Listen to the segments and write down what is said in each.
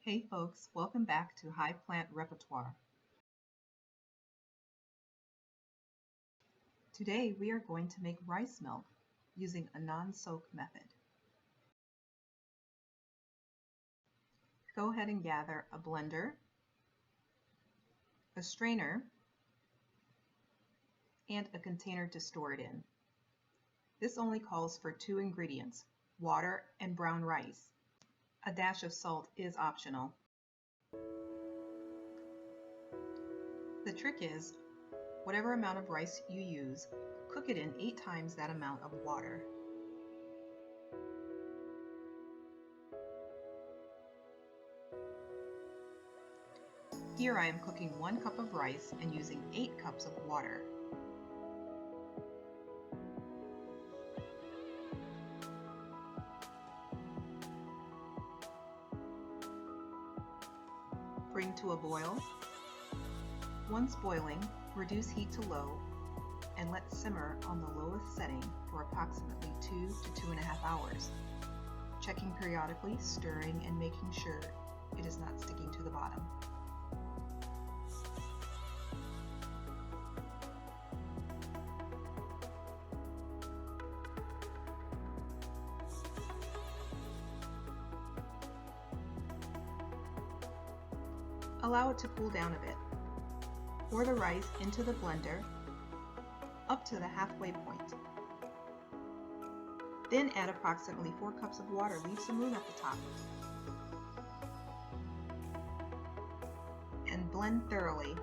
Hey folks, welcome back to High Plant Repertoire. Today we are going to make rice milk using a non-soak method. Go ahead and gather a blender, a strainer, and a container to store it in. This only calls for 2 ingredients, water and brown rice. A dash of salt is optional. The trick is, whatever amount of rice you use, cook it in 8 times that amount of water. Here I am cooking 1 cup of rice and using 8 cups of water. Bring to a boil. Once boiling, reduce heat to low and let simmer on the lowest setting for approximately 2 to 2.5 hours, checking periodically, stirring, and making sure it is not sticking to the bottom. Allow it to cool down a bit. Pour the rice into the blender up to the halfway point. Then add approximately 4 cups of water. Leave some room at the top. And blend thoroughly.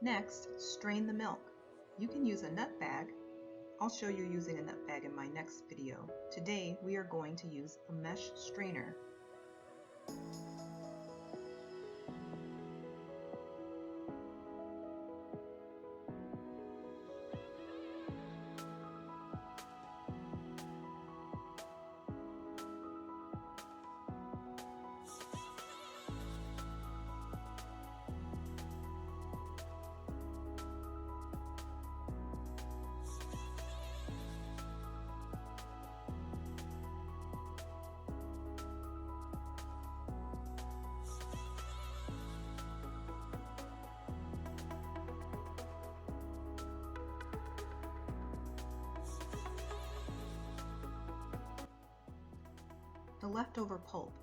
Next, strain the milk. You can use a nut bag. I'll show you using a nut bag in my next video. Today, we are going to use a mesh strainer. The leftover pulp.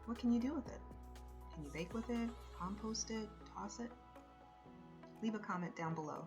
What can you do with it? Can you bake with it, compost it, toss it? Leave a comment down below.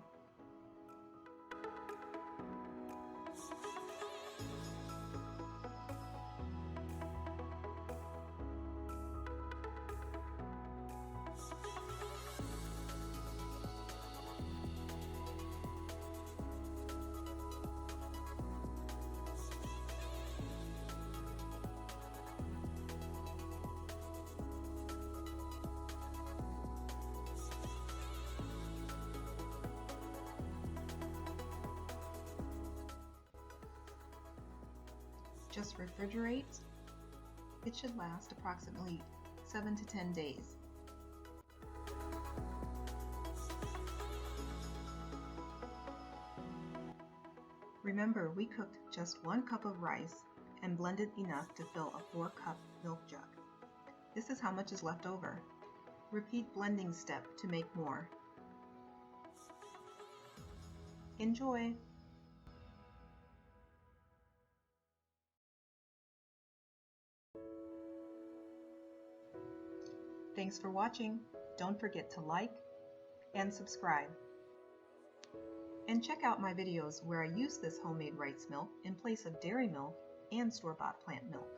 Just refrigerate. It should last approximately 7 to 10 days. Remember, we cooked just 1 cup of rice and blended enough to fill a 4-cup milk jug. This is how much is left over. Repeat blending step to make more. Enjoy! Thanks for watching. Don't forget to like and subscribe. And check out my videos where I use this homemade rice milk in place of dairy milk and store-bought plant milk.